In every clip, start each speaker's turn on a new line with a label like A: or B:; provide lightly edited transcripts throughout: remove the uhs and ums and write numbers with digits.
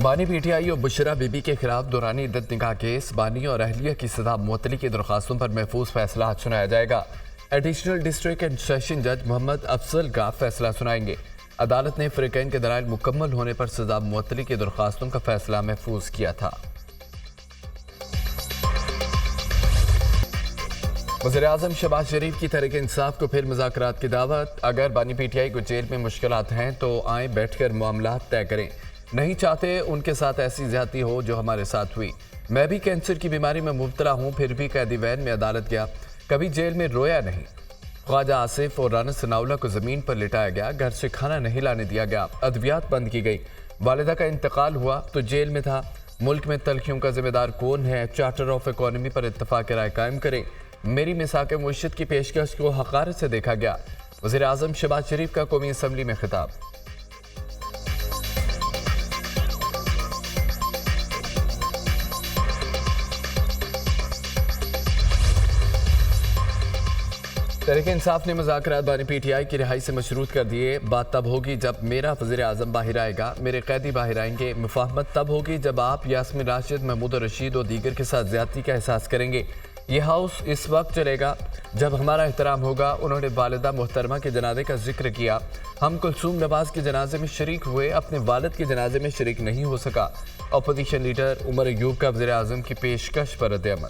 A: بانی P T I اور بشرا be be کے خلاف دورانی عدت نکاح کیس، بانی اور اہلیہ کی سزا معطلی کی درخواستوں پر محفوظ فیصلہ آج سنایا جائے گا۔ ایڈیشنل ڈسٹرکٹ اینڈ سیشن جج محمد افضل گاہ فیصلہ سنائیں گے۔ عدالت نے فریقین کے دلائل مکمل ہونے پر سزا معطلی کی درخواستوں کا فیصلہ محفوظ کیا تھا۔ وزیراعظم شہباز شریف کی تحریک انصاف کو پھر مذاکرات کی دعوت۔ اگر بانی پی ٹی آئی کو جیل میں مشکلات ہیں تو آئیں بیٹھ کر معاملات طے کریں۔ نہیں چاہتے ان کے ساتھ ایسی زیادتی ہو جو ہمارے ساتھ ہوئی۔ میں بھی کینسر کی بیماری میں مبتلا ہوں، پھر بھی قیدی وین میں عدالت گیا، کبھی جیل میں رویا نہیں۔ خواجہ آصف اور رانا ثناءاللہ کو زمین پر لٹایا گیا، گھر سے کھانا نہیں لانے دیا گیا، ادویات بند کی گئی۔ والدہ کا انتقال ہوا تو جیل میں تھا۔ ملک میں تلخیوں کا ذمہ دار کون ہے؟ چارٹر آف اکانومی پر اتفاق رائے قائم کریں۔ میری مساق معیشت کی پیشکش کو حقارت سے دیکھا گیا۔ وزیر اعظم شہباز شریف کا قومی اسمبلی میں خطاب۔ تحریک انصاف نے مذاکرات بانی پی ٹی آئی کی رہائی سے مشروط کر دیے۔ بات تب ہوگی جب میرا وزیر اعظم باہر آئے گا، میرے قیدی باہر آئیں گے۔ مفاہمت تب ہوگی جب آپ یاسمین راشد، محمود رشید اور دیگر کے ساتھ زیادتی کا احساس کریں گے۔ یہ ہاؤس اس وقت چلے گا جب ہمارا احترام ہوگا۔ انہوں نے والدہ محترمہ کے جنازے کا ذکر کیا۔ ہم کلثوم نواز کے جنازے میں شریک ہوئے، اپنے والد کے جنازے میں شریک نہیں ہو سکا۔ اپوزیشن لیڈر عمر ایوب کا وزیر اعظم کی پیشکش پر رد عمل۔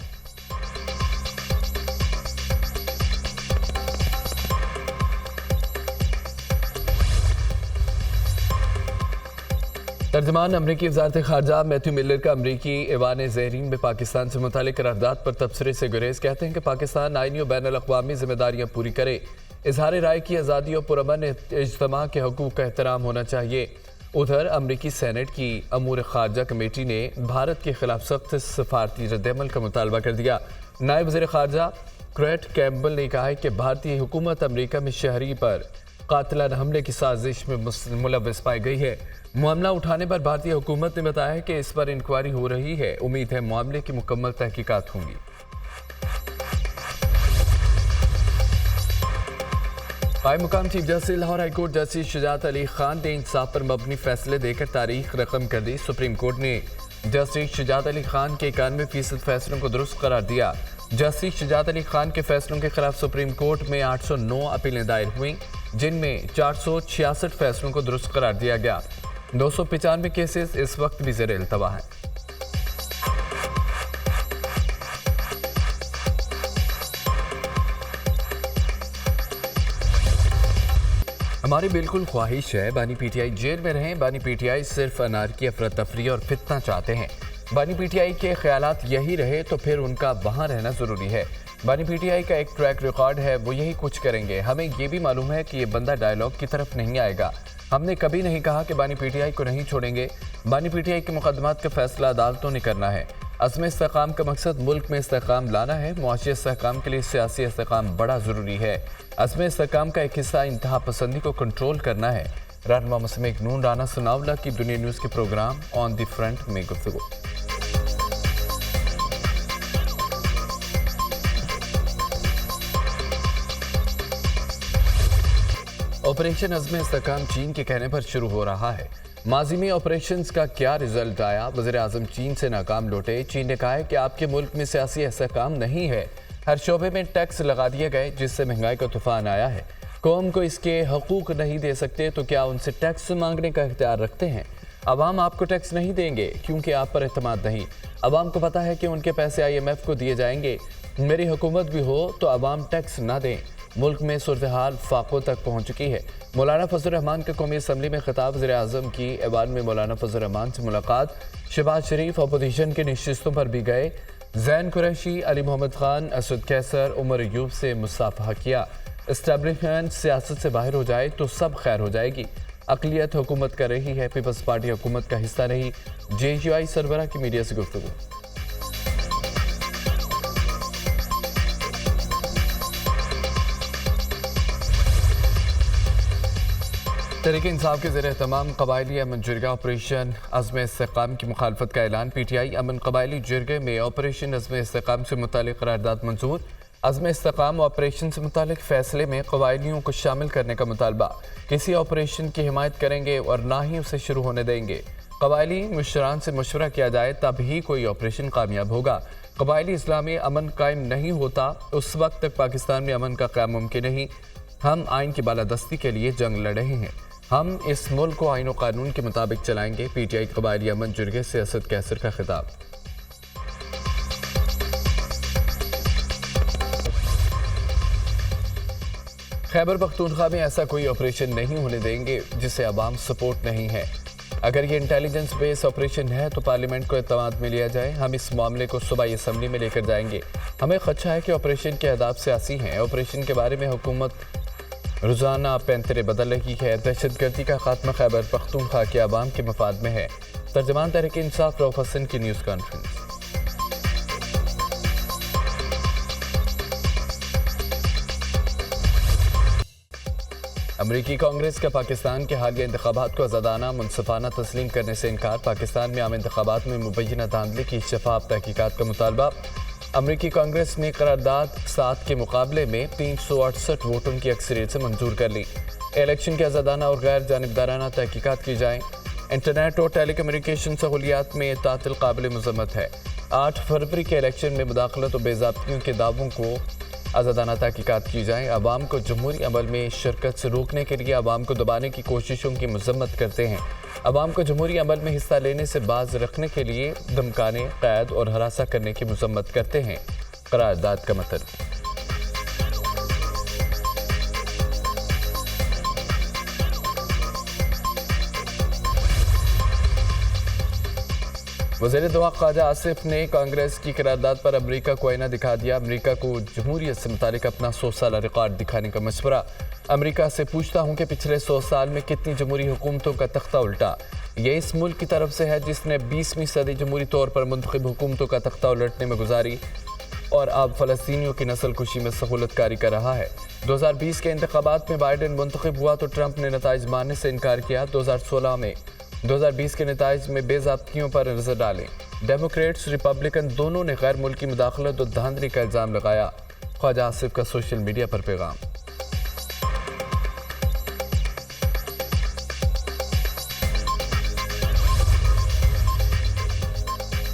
A: ترجمان امریکی وزارت خارجہ میتھیو ملر کا امریکی ایوان زیرین میں پاکستان سے متعلق قرارداد پر تبصرے سے گریز۔ کہتے ہیں کہ پاکستان آئینی و بین الاقوامی ذمہ داریاں پوری کرے۔ اظہار رائے کی آزادی اور پرامن اجتماع کے حقوق کا احترام ہونا چاہیے۔ ادھر امریکی سینٹ کی امور خارجہ کمیٹی نے بھارت کے خلاف سخت سفارتی رد عمل کا مطالبہ کر دیا۔ نائب وزیر خارجہ کریٹ کیمبل نے کہا ہے کہ بھارتی حکومت امریکہ میں شہری پر قاتلانہ حملے کی سازش میں ملوث پائی گئی ہے۔ معاملہ اٹھانے پر بھارتی حکومت نے بتایا ہے کہ اس پر انکوائری ہو رہی ہے۔ امید ہے معاملے کی مکمل تحقیقات ہوں گی۔ قائم مقام chief justice Lahore high court justice Shujaat Ali Khan نے انصاف پر مبنی فیصلے دے کر تاریخ رقم کر دی۔ سپریم کورٹ نے جسٹس شجاعت علی خان کے 91% فیصلوں کو درست قرار دیا۔ جسٹس شجاعت علی خان کے فیصلوں کے خلاف سپریم کورٹ میں 809 اپیلیں دائر ہوئیں، جن میں 466 فیصلوں کو درست قرار دیا گیا۔ 295 کیسز اس وقت بھی زیر التوا ہیں۔ ہماری بالکل خواہش ہے بانی پی ٹی آئی جیل میں رہیں۔ بانی پی ٹی آئی صرف انارکی، افراتفری اور فتنہ چاہتے ہیں۔ بانی پی ٹی آئی کے خیالات یہی رہے تو پھر ان کا وہاں رہنا ضروری ہے۔ بانی پی ٹی آئی کا ایک ٹریک ریکارڈ ہے، وہ یہی کچھ کریں گے۔ ہمیں یہ بھی معلوم ہے کہ یہ بندہ ڈائیلاگ کی طرف نہیں آئے گا۔ ہم نے کبھی نہیں کہا کہ بانی پی ٹی آئی کو نہیں چھوڑیں گے۔ بانی پی ٹی آئی کے مقدمات کا فیصلہ عدالتوں نے کرنا ہے۔ عزم استحکام کا مقصد ملک میں استحکام لانا ہے۔ معاشی استحکام کے لیے سیاسی استحکام بڑا ضروری ہے۔ عزم استحکام کا ایک حصہ انتہا پسندی کو کنٹرول کرنا ہے۔ رہنما مسلم نون رانا ثناءاللہ کی دنیا نیوز کے پروگرام آن دی فرنٹ میں گفتگو۔ آپریشن عزم استحکام چین کے کہنے پر شروع ہو رہا ہے۔ ماضی میں آپریشنز کا کیا رزلٹ آیا؟ وزیر اعظم چین سے ناکام لوٹے۔ چین نے کہا ہے کہ آپ کے ملک میں سیاسی استحکام نہیں ہے، ہر شعبے میں ٹیکس لگا دیے گئے جس سے مہنگائی کا طوفان آیا ہے۔ قوم کو اس کے حقوق نہیں دے سکتے تو کیا ان سے ٹیکس مانگنے کا اختیار رکھتے ہیں؟ عوام آپ کو ٹیکس نہیں دیں گے کیونکہ آپ پر اعتماد نہیں۔ عوام کو پتہ ہے کہ ان کے پیسے آئی ایم ایف کو دیے جائیں گے۔ میری حکومت بھی ہو تو عوام ٹیکس نہ دیں۔ ملک میں صورتحال فاقوں تک پہنچ چکی ہے۔ مولانا فضل الرحمان کا قومی اسمبلی میں خطاب۔ وزیر اعظم کی ایوان میں مولانا فضل الرحمان سے ملاقات۔ شہباز شریف اپوزیشن کی نشستوں پر بھی گئے۔ زین قریشی، علی محمد خان، اسد کیسر، عمر ایوب سے مصافحہ کیا۔ اسٹیبلشمنٹ سیاست سے باہر ہو جائے تو سب خیر ہو جائے گی۔ اقلیت حکومت کر رہی ہے، پیپلز پارٹی حکومت کا حصہ نہیں۔ جے یو آئی سربراہ کی میڈیا سے گفتگو۔ تحریک انصاف کے زیر اہتمام قبائلی امن جرگہ آپریشن عزم استحکام کی مخالفت کا اعلان۔ پی ٹی آئی امن قبائلی جرگے میں آپریشن عزم استحکام سے متعلق قرارداد منظور۔ عزم استحکام آپریشن سے متعلق فیصلے میں قبائلیوں کو شامل کرنے کا مطالبہ۔ کسی آپریشن کی حمایت کریں گے اور نہ ہی اسے شروع ہونے دیں گے۔ قبائلی مشران سے مشورہ کیا جائے تب ہی کوئی آپریشن کامیاب ہوگا۔ قبائلی اسلامی امن قائم نہیں ہوتا اس وقت تک پاکستان میں امن کا قیام ممکن نہیں۔ ہم آئین کی بالادستی کے لیے جنگ لڑ رہے ہیں۔ ہم اس ملک کو آئین و قانون کے مطابق چلائیں گے۔ پی ٹی آئی قبائلی امن جرگے سے اسد کیسر کا خطاب۔ خیبر پختونخوا میں ایسا کوئی آپریشن نہیں ہونے دیں گے جسے عوام سپورٹ نہیں ہے۔ اگر یہ انٹیلیجنس بیس آپریشن ہے تو پارلیمنٹ کو اعتماد میں لیا جائے۔ ہم اس معاملے کو صوبائی اسمبلی میں لے کر جائیں گے۔ ہمیں خدشہ ہے کہ آپریشن کے اہداف سیاسی ہیں۔ آپریشن کے بارے میں حکومت روزانہ پینترے بدل رہی ہے۔ دہشت گردی کا خاتمہ خیبر پختونخوا کے عوام کے مفاد میں ہے۔ ترجمان تحریک انصاف رؤف حسن کی نیوز کانفرنس۔ امریکی کانگریس کا پاکستان کے حالیہ انتخابات کو آزادانہ منصفانہ تسلیم کرنے سے انکار۔ پاکستان میں عام انتخابات میں مبینہ دھاندلی کی شفاف تحقیقات کا مطالبہ۔ امریکی کانگریس نے قرارداد 7 کے مقابلے میں 368 ووٹوں کی اکثریت سے منظور کر لی۔ الیکشن کی آزادانہ اور غیر جانبدارانہ تحقیقات کی جائیں۔ انٹرنیٹ اور ٹیلی کمیونیکیشن سہولیات میں تعطل قابل مذمت ہے۔ 8 فروری کے الیکشن میں مداخلت و بے ضابطگیوں کے دعووں کو آزادانہ تحقیقات کی جائیں۔ عوام کو جمہوری عمل میں شرکت سے روکنے کے لیے عوام کو دبانے کی کوششوں کی مذمت کرتے ہیں۔ عوام کو جمہوری عمل میں حصہ لینے سے باز رکھنے کے لیے دھمکانے، قید اور ہراساں کرنے کی مذمت کرتے ہیں۔ قرارداد کا متن۔ وزیر دفاع خواجہ آصف نے کانگریس کی قرارداد پر امریکہ کو آئینہ دکھا دیا۔ امریکہ کو جمہوریت سے متعلق اپنا 100 سالہ ریکارڈ دکھانے کا مشورہ۔ امریکہ سے پوچھتا ہوں کہ پچھلے 100 سال میں کتنی جمہوری حکومتوں کا تختہ الٹا۔ یہ اس ملک کی طرف سے ہے جس نے 20ویں صدی جمہوری طور پر منتخب حکومتوں کا تختہ الٹنے میں گزاری اور اب فلسطینیوں کی نسل کشی میں سہولت کاری کر رہا ہے۔ 2020 کے انتخابات میں بائیڈن منتخب ہوا تو ٹرمپ نے نتائج ماننے سے انکار کیا۔ 2020 کے نتائج میں بے ضابطگیوں پر نظر ڈالیں۔ ڈیموکریٹس ریپبلکن دونوں نے غیر ملکی مداخلت اور دھاندلی کا الزام لگایا۔ خواجہ آصف کا سوشل میڈیا پر پیغام۔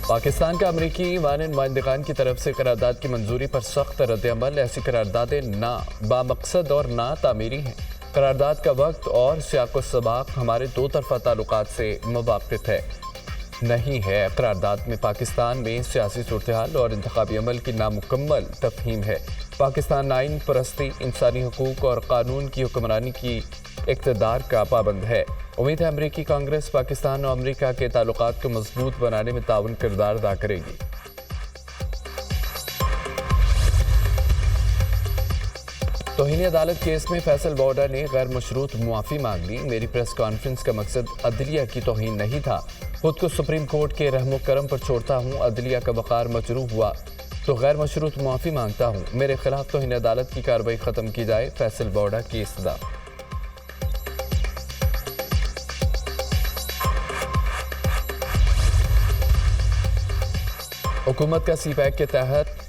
A: پاکستان کا امریکی نمائندگان کی طرف سے قرارداد کی منظوری پر سخت رد عمل۔ ایسی قراردادیں نہ بامقصد اور نہ تعمیری ہیں۔ قرارداد کا وقت اور سیاق و سباق ہمارے دو طرفہ تعلقات سے موافق نہیں ہے۔ قرارداد میں پاکستان میں سیاسی صورتحال اور انتخابی عمل کی نامکمل تفہیم ہے۔ پاکستان آئین پرستی، انسانی حقوق اور قانون کی حکمرانی کی اقتدار کا پابند ہے۔ امید ہے امریکی کانگریس پاکستان اور امریکہ کے تعلقات کو مضبوط بنانے میں تعاون کردار ادا کرے گی۔ توہین عدالت کیس میں فیصل بورڈا نے غیر مشروط معافی مانگ لی۔ میری پریس کانفرنس کا مقصد عدلیہ کی توہین نہیں تھا۔ خود کو سپریم کورٹ کے رحم و کرم پر چھوڑتا ہوں۔ عدلیہ کا وقار مجروح ہوا تو غیر مشروط معافی مانگتا ہوں۔ میرے خلاف توہین عدالت کی کارروائی ختم کی جائے۔ فیصل بورڈا کی استدعا۔ حکومت کا سی پیک کے تحت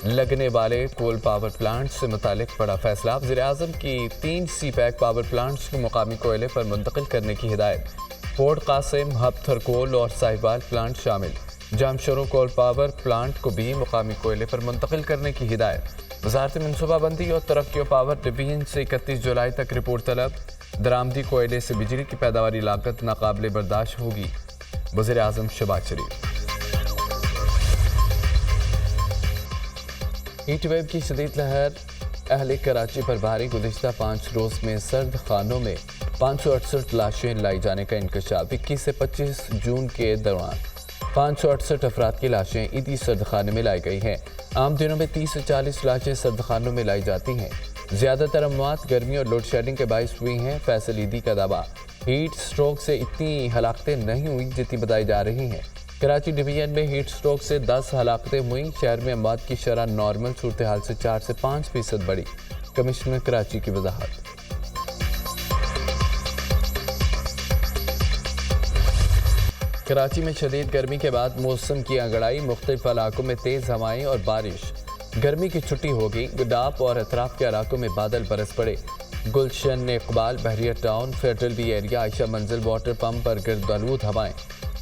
A: لگنے والے کول پاور پلانٹ سے متعلق بڑا فیصلہ۔ وزیر اعظم کی 3 سی پیک پاور پلانٹس کو مقامی کوئلے پر منتقل کرنے کی ہدایت۔ پورٹ قاسم، ہب تھرکول اور ساہیوال پلانٹ شامل۔ جامشورو کول پاور پلانٹ کو بھی مقامی کوئلے پر منتقل کرنے کی ہدایت۔ وزارت منصوبہ بندی اور ترقی و پاور ڈویژن سے 31 جولائی تک رپورٹ طلب۔ درآمدی کوئلے سے بجلی کی پیداواری لاگت ناقابل برداشت ہوگی۔ وزیر اعظم شہباز شریف۔ ہیٹ ویو کی شدید لہر اہل کراچی پر بھاری۔ گزشتہ 5 روز میں سرد خانوں میں 568 لاشیں لائی جانے کا انکشاف۔ 21 سے 25 جون کے دوران 568 افراد کی لاشیں عیدی سرد خانے میں لائی گئی ہیں۔ عام دنوں میں 30 سے 40 لاشیں سرد خانوں میں لائی جاتی ہیں۔ زیادہ تر اموات گرمی اور لوڈ شیڈنگ کے باعث ہوئی ہیں۔ فیصل عیدی کا دعویٰ، ہیٹ سٹروک سے اتنی ہلاکتیں نہیں ہوئی جتنی بتائی جا رہی ہیں۔ کراچی ڈویژن میں ہیٹ سٹروک سے 10 ہلاکتیں ہوئیں۔ شہر میں اموات کی شرح نارمل صورتحال سے 4 سے 5% بڑھی۔ کمشنر کراچی کی وضاحت۔ کراچی میں شدید گرمی کے بعد موسم کی انگڑائی۔ مختلف علاقوں میں تیز ہوائیں اور بارش۔ گرمی کی چھٹی ہوگی۔ گڈاپ اور اطراف کے علاقوں میں بادل برس پڑے۔ گلشن اقبال، بحریہ ٹاؤن، فیڈرل بی ایریا، عائشہ منزل واٹر پمپ پر گرد آلود ہوائیں۔